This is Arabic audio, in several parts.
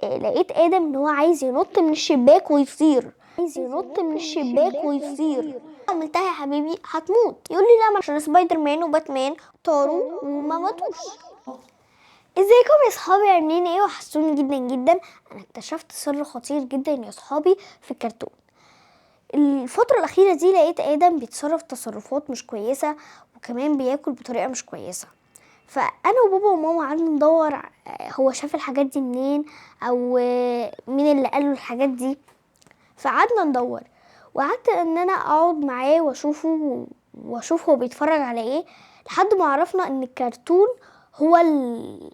لقيت ادم ان هو عايز ينط من الشباك ويطير، عملتها يا حبيبي هتموت. يقول لي لا، عشان سبايدر مان وباتمان طاروا وما ماتوش. ازيكم يا صحابي، عاملين ايه؟ وحشتوني جدا جدا. انا اكتشفت سر خطير جدا يا صحابي في الكرتون. الفترة الأخيرة دي لقيت آدم بيتصرف تصرفات مش كويسة، وكمان بياكل بطريقة مش كويسة. فأنا وبابا وماما قعدنا ندور هو شاف الحاجات دي منين، أو مين اللي قاله الحاجات دي. فقعدنا ندور، وقعدت ان انا اقعد معاه واشوف هو بيتفرج على ايه، لحد ما عرفنا ان الكرتون هو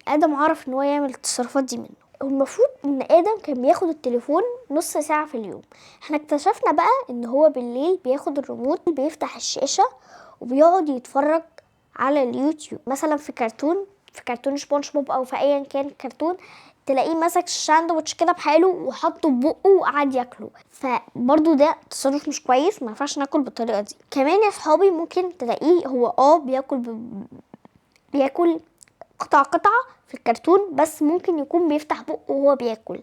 ادم عرف ان هو يعمل التصرفات دي منه. المفروض ان ادم كان بياخد التليفون نص ساعة في اليوم. احنا اكتشفنا بقى ان هو بالليل بياخد الريموت، بيفتح الشاشة وبيقعد يتفرج على اليوتيوب. مثلا في كرتون سبونج بوب او في ايا كان كرتون، تلاقيه مسك الساندوتش كده بحاله وحطه ببقه وقعد ياكله. فبرضه ده تصرف مش كويس، ما ينفعش ناكل بالطريقه دي. كمان يا صحابي ممكن تلاقيه هو بياكل قطعه في الكرتون، بس ممكن يكون بيفتح بقه وهو بياكل،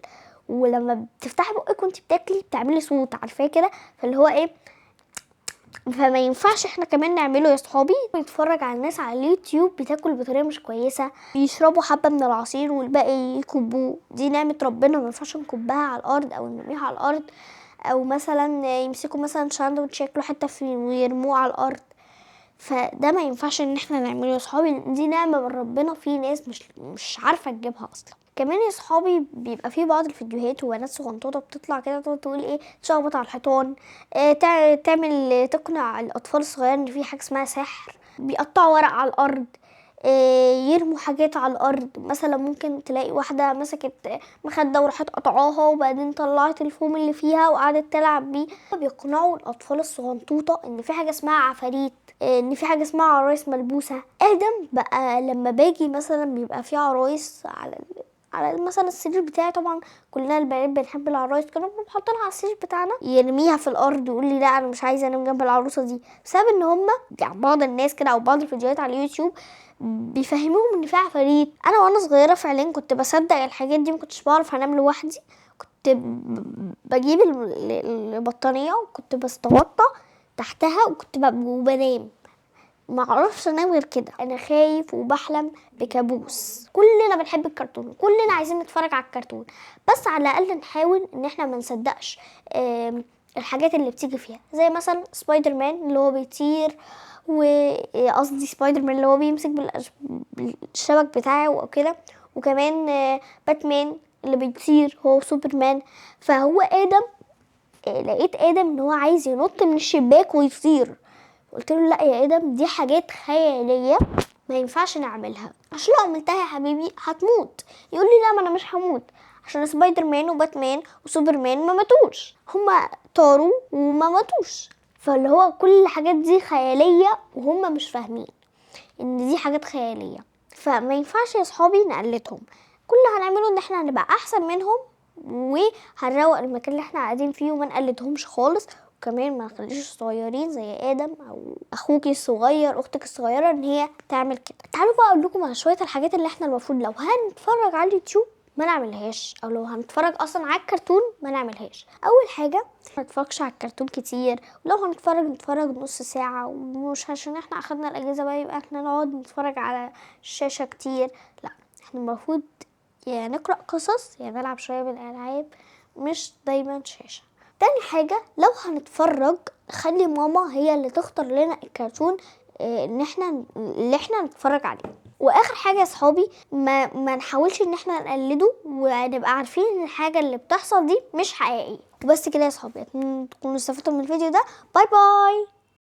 ولما بتفتحي بقك وانت بتاكلي بتعملي صوت، عارفاه كده؟ فاللي هو ايه، فما ينفعش احنا كمان نعمله يا صحابي. نتفرج على الناس على اليوتيوب بتاكل بطريقه مش كويسه، بيشربوا حبه من العصير والباقي يكبوه. دي نعمه ربنا، ما ينفعش نكبها على الارض او نرميها على الارض، او مثلا يمسكوا مثلا ساندوتش ياكلوا حته فيه ويرموه على الارض. فده ما ينفعش ان احنا نعمله يا صحابي، دي نعمه من ربنا. في ناس مش عارفه تجيبها اصلا. كمان يا صحابي بيبقى في بعض الفيديوهات وبنات صغنطوطه بتطلع كده تقول ايه، تشخبط على الحيطان، تعمل تقنع الاطفال الصغيرين ان في حاجه اسمها سحر، بيقطعوا ورق على الارض، يرموا حاجات على الارض. مثلا ممكن تلاقي واحده مسكت مخده وراحت قطعاها وبعدين طلعت الفوم اللي فيها وقعدت تلعب بيه. بيقنعوا الاطفال الصغنطوطه ان في حاجه اسمها عفاريت، ان في حاجه اسمها عرايس ملبوسه. ادم بقى لما باجي مثلا بيبقى في عرايس على مثلا السرير بتاعي. طبعا كلنا البنات بنحب العرايس، كنا بنحط لها على السرير بتاعنا، يرميها في الارض ويقول لي لا انا مش عايزه انام جنب العروسه دي، بسبب ان هم يعني بعض الناس كده او بعض الفيديوهات على اليوتيوب بيفهموهم ان في عفاريت. انا وانا صغيره فعلا كنت بصدق الحاجات دي، ما كنتش بعرف انام لوحدي. كنت بجيب البطانيه وكنت بستغطى تحتها وكنت وبنام، ما اعرفش انام غير كده. انا خايف وبحلم بكابوس. كلنا بنحب الكرتون، كلنا عايزين نتفرج على الكرتون، بس على الاقل نحاول ان احنا ما نصدقش الحاجات اللي بتيجي فيها، زي مثلا سبايدر مان اللي هو بيطير، وقصدي سبايدر مان اللي هو بيمسك بالشبك بتاعه او كده، وكمان باتمان اللي بيطير هو سوبرمان. فهو ادم لقيت ادم ان هو عايز ينط من الشباك ويطير. قلت له لا يا ادم، دي حاجات خياليه ما ينفعش نعملها، عشان لو عملتها يا حبيبي هتموت. يقول لي لا، ما انا مش هموت، عشان سبايدر مان وباتمان وسوبرمان ما ماتوش، هما طاروا وما ماتوش. فاللي هو كل الحاجات دي خياليه وهم مش فاهمين ان دي حاجات خياليه. فما ينفعش يا صحابي نقلدهم. كل اللي هنعمله ان احنا هنبقى احسن منهم، وهنروق المكان اللي احنا قاعدين فيه وما نقلدهمش خالص. وكمان ما نخليش الصغيرين زي ادم او اخوكي الصغير اختك الصغيره ان هي تعمل كده. تعالوا بقى اقول لكم على شويه الحاجات اللي احنا المفروض لو هنتفرج على اليوتيوب ما نعملهاش، او لو هنتفرج اصلا على الكرتون ما نعملهاش. اول حاجه ما نتفرجش على الكرتون كتير، ولو هنتفرج نتفرج نص ساعه، ومش عشان احنا اخدنا الاجازه بقى يبقى احنا نقعد نتفرج على الشاشه كتير. لا، احنا المفروض يعني نقرأ قصص، يعني نلعب شوية بالألعاب، مش دايما شاشة. تاني حاجة، لو هنتفرج خلي ماما هي اللي تختار لنا الكرتون اللي احنا نتفرج عليه. واخر حاجه يا صحابي، ما نحاولش ان احنا نقلده، ونبقى عارفين ان الحاجه اللي بتحصل دي مش حقيقيه. وبس كده يا صحابي، اتمنى تكونوا استفدتوا من الفيديو ده. باي باي.